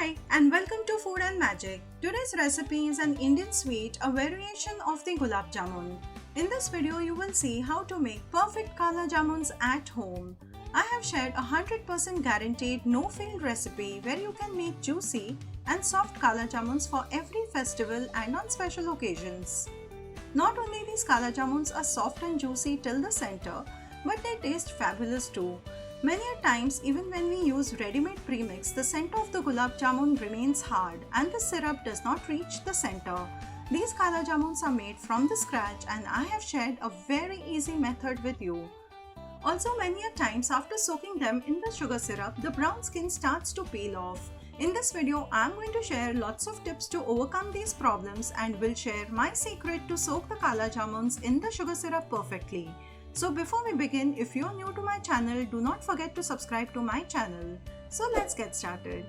Hi and welcome to Food and Magic. Today's recipe is an Indian sweet, a variation of the gulabjamun. In this video you will see how to make perfect kalajamuns at home. I have shared a 100% guaranteed no-fail recipe where you can make juicy and soft kalajamuns for every festival and on special occasions. Not only these kalajamuns are soft and juicy till the center, but they taste fabulous too. Many a times, even when we use ready-made premix, the center of the gulab jamun remains hard and the syrup does not reach the center. These kalajamuns are made from the scratch and I have shared a very easy method with you. Also, many a times after soaking them in the sugar syrup, the brown skin starts to peel off. In this video, I am going to share lots of tips to overcome these problems and will share my secret to soak the kalajamuns in the sugar syrup perfectly. So before we begin, if you are new to my channel, do not forget to subscribe to my channel. So let's get started.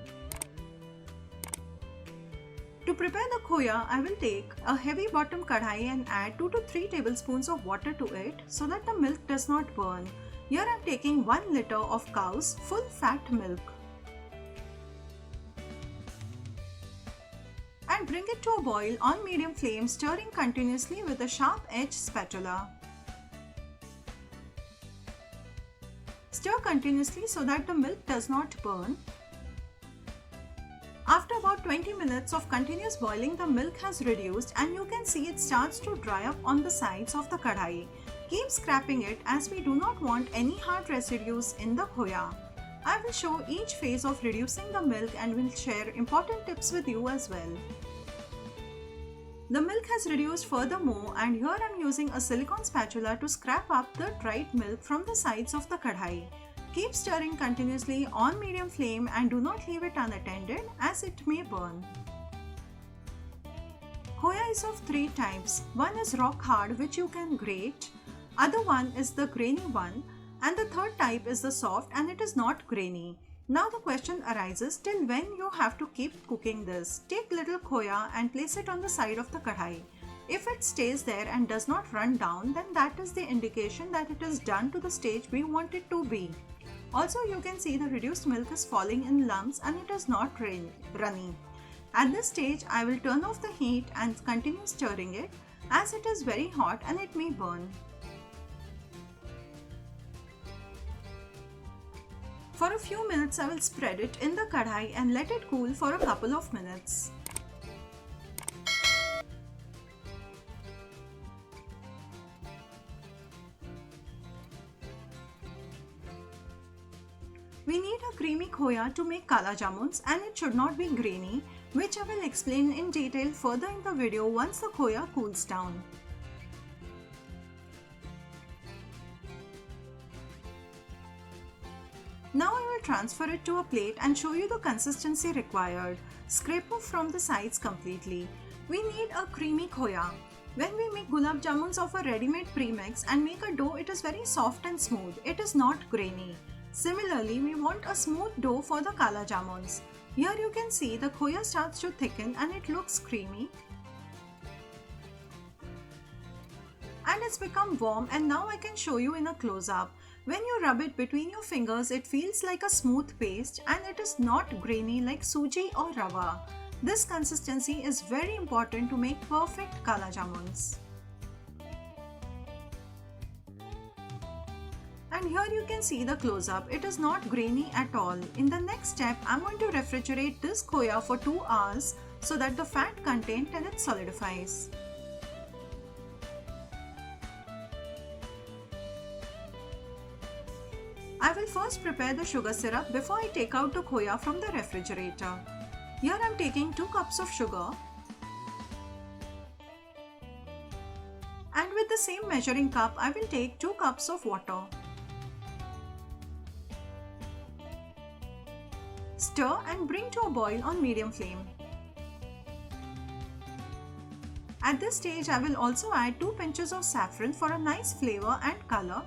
To prepare the khoya, I will take a heavy bottom kadhai and add 2 to 3 tablespoons of water to it so that the milk does not burn. Here I am taking 1 liter of cow's full fat milk. And bring it to a boil on medium flame, stirring continuously with a sharp edge spatula. Stir continuously so that the milk does not burn. After about 20 minutes of continuous boiling, the milk has reduced and you can see it starts to dry up on the sides of the kadhai. Keep scraping it as we do not want any hard residues in the khoya. I will show each phase of reducing the milk and will share important tips with you as well. The milk has reduced furthermore and here I am using a silicone spatula to scrap up the dried milk from the sides of the kadhai. Keep stirring continuously on medium flame and do not leave it unattended as it may burn. Khoya is of 3 types. One is rock hard which you can grate, other one is the grainy one and the third type is the soft and it is not grainy. Now the question arises, till when you have to keep cooking this? Take little khoya and place it on the side of the kadhai. If it stays there and does not run down, then that is the indication that it is done to the stage we want it to be. Also you can see the reduced milk is falling in lumps and it is not runny. At this stage I will turn off the heat and continue stirring it as it is very hot and it may burn. For a few minutes I will spread it in the kadhai and let it cool for a couple of minutes. We need a creamy khoya to make kalajamuns and it should not be grainy, which I will explain in detail further in the video once the khoya cools down. Now I will transfer it to a plate and show you the consistency required. Scrape off from the sides completely. We need a creamy khoya. When we make gulab jamuns of a ready-made premix and make a dough, it is very soft and smooth. It is not grainy. Similarly, we want a smooth dough for the kalajamuns. Here you can see the khoya starts to thicken and it looks creamy. And it's become warm and now I can show you in a close-up. When you rub it between your fingers, it feels like a smooth paste and it is not grainy like suji or rava. This consistency is very important to make perfect kalajamuns. And here you can see the close-up. It is not grainy at all. In the next step, I am going to refrigerate this khoya for 2 hours so that the fat content in it solidifies. I will first prepare the sugar syrup before I take out the khoya from the refrigerator. Here I am taking 2 cups of sugar and with the same measuring cup I will take 2 cups of water. Stir and bring to a boil on medium flame. At this stage I will also add 2 pinches of saffron for a nice flavor and color.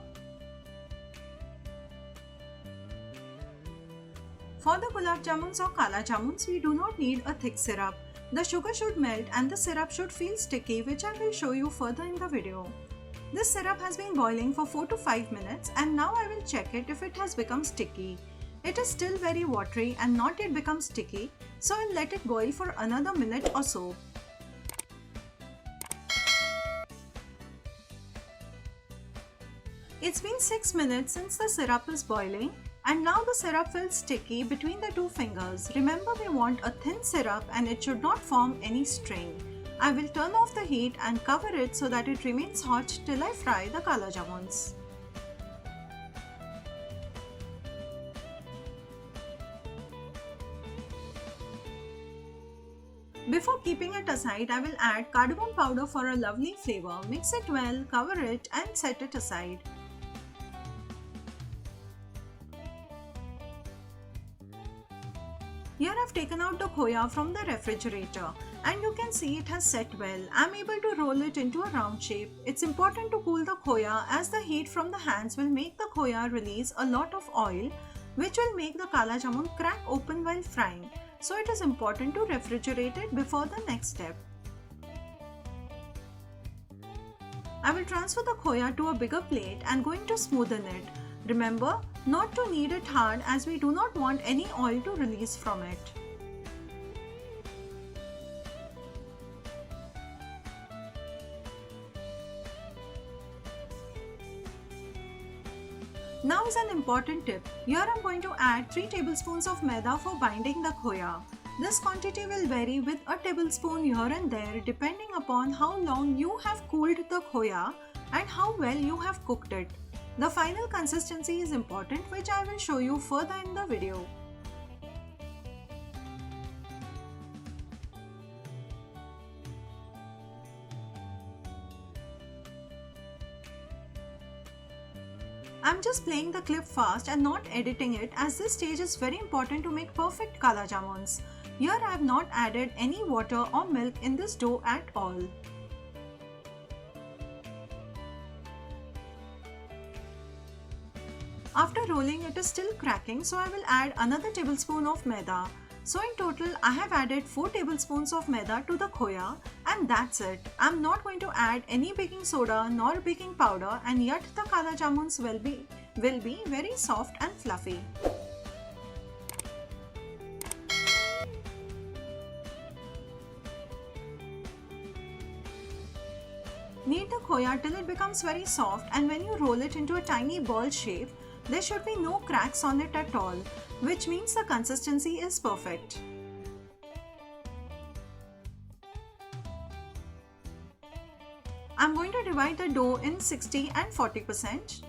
For the gulab jamuns or kala jamuns, we do not need a thick syrup. The sugar should melt and the syrup should feel sticky, which I will show you further in the video. This syrup has been boiling for 4 to 5 minutes and now I will check it if it has become sticky. It is still very watery and not yet become sticky. so I'll let it boil for another minute or so. It's been 6 minutes since the syrup is boiling, and now the syrup feels sticky between the two fingers. Remember, we want a thin syrup and it should not form any string. I will turn off the heat and cover it so that it remains hot till I fry the kalajamuns. Before keeping it aside, I will add cardamom powder for a lovely flavor. Mix it well, cover it and set it aside. Here I've taken out the khoya from the refrigerator and you can see it has set well. I'm able to roll it into a round shape. It's important to cool the khoya as the heat from the hands will make the khoya release a lot of oil, which will make the kalajamun crack open while frying. So it is important to refrigerate it before the next step. I will transfer the khoya to a bigger plate and going to smoothen it. Remember not to knead it hard as we do not want any oil to release from it. Now is an important tip. Here I am going to add 3 tablespoons of maida for binding the khoya. This quantity will vary with a tablespoon here and there depending upon how long you have cooled the khoya and how well you have cooked it. The final consistency is important, which I will show you further in the video. I'm just playing the clip fast and not editing it as this stage is very important to make perfect kalajamuns. Here I have not added any water or milk in this dough at all. After rolling, it is still cracking, so I will add another tablespoon of maida. So in total, I have added 4 tablespoons of maida to the khoya and that's it. I'm not going to add any baking soda nor baking powder, and yet the kalajamuns will be very soft and fluffy. Knead the khoya till it becomes very soft, and when you roll it into a tiny ball shape, there should be no cracks on it at all, which means the consistency is perfect. I'm going to divide the dough in 60 and 40%.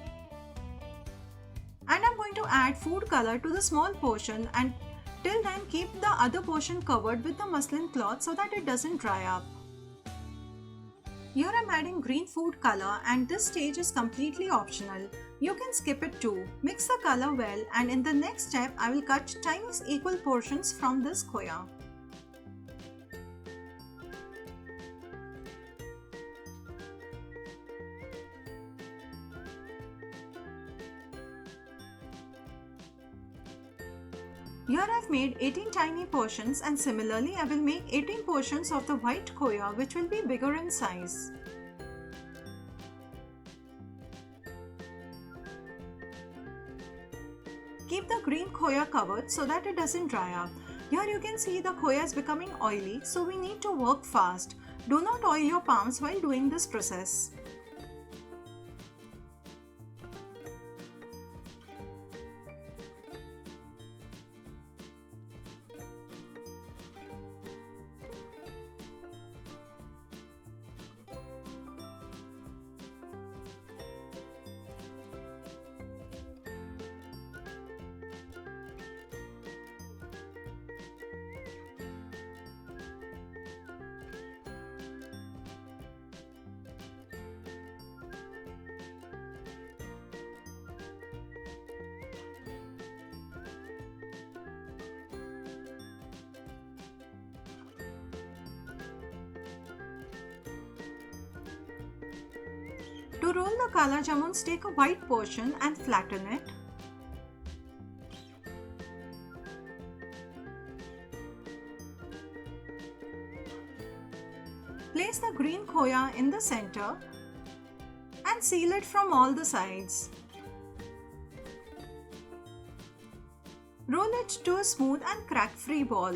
And I'm going to add food color to the small portion, and till then keep the other portion covered with the muslin cloth so that it doesn't dry up. Here I'm adding green food color, and this stage is completely optional. You can skip it too. Mix the color well, and in the next step I will cut tiny equal portions from this khoya. Here I've made 18 tiny portions, and similarly I will make 18 portions of the white khoya, which will be bigger in size. Keep the green khoya covered so that it doesn't dry up. Here you can see the khoya is becoming oily, so we need to work fast. Do not oil your palms while doing this process. To roll the kalajamuns, take a white portion and flatten it. Place the green khoya in the center and seal it from all the sides. Roll it to a smooth and crack-free ball.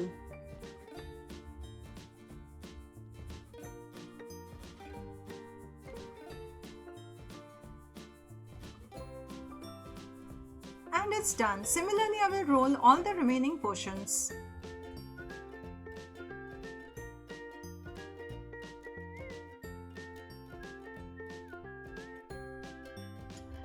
is done. Similarly, I will roll all the remaining portions.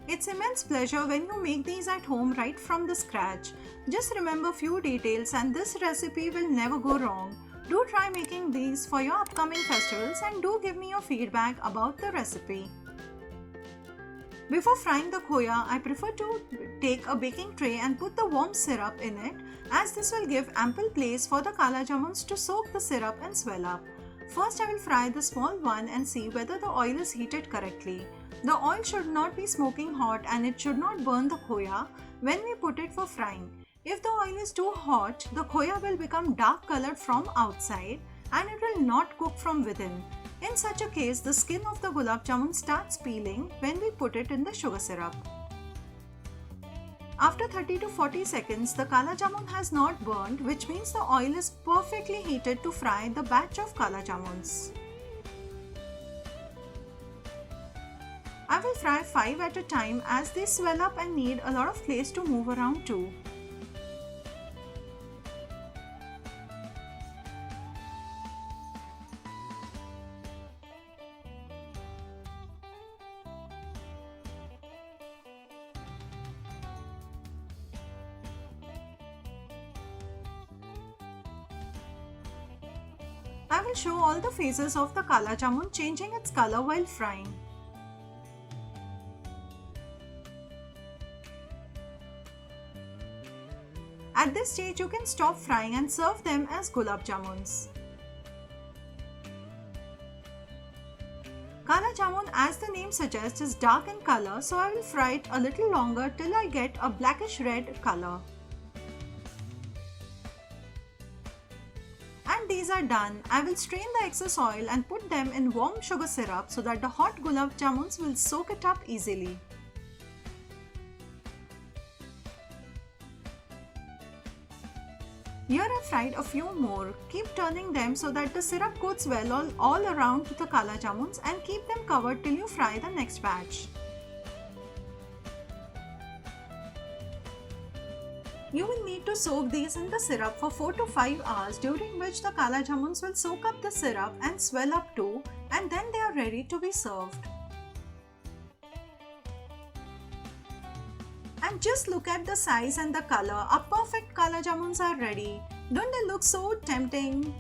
It's immense pleasure when you make these at home right from the scratch. Just remember few details and this recipe will never go wrong. Do try making these for your upcoming festivals and do give me your feedback about the recipe. Before frying the khoya, I prefer to take a baking tray and put the warm syrup in it, as this will give ample place for the kalajamuns to soak the syrup and swell up. First, I will fry the small one and see whether the oil is heated correctly. The oil should not be smoking hot and it should not burn the khoya when we put it for frying. If the oil is too hot, the khoya will become dark colored from outside and it will not cook from within. In such a case, the skin of the gulab jamun starts peeling when we put it in the sugar syrup. After 30 to 40 seconds, the kalajamun has not burned, which means the oil is perfectly heated to fry the batch of kalajamuns. I will fry 5 at a time as they swell up and need a lot of place to move around too. I will show all the phases of the kalajamun changing its color while frying. At this stage, you can stop frying and serve them as gulab jamuns. Kala jamun, as the name suggests, is dark in color, so I will fry it a little longer till I get a blackish red color. And these are done. I will strain the excess oil and put them in warm sugar syrup so that the hot gulab jamuns will soak it up easily. Here I fried a few more. Keep turning them so that the syrup coats well all around the kalajamuns and keep them covered till you fry the next batch. You will need to soak these in the syrup for 4 to 5 hours, during which the kalajamuns will soak up the syrup and swell up too, and then they are ready to be served. And just look at the size and the color. Our perfect kalajamuns are ready. Don't they look so tempting?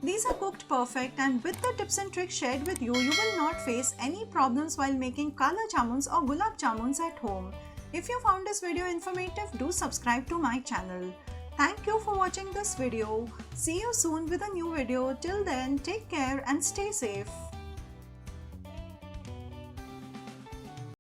These are cooked perfect, and with the tips and tricks shared with you, you will not face any problems while making kalajamuns or gulab jamuns at home. If you found this video informative, do subscribe to my channel. Thank you for watching this video. See you soon with a new video. Till then, take care and stay safe.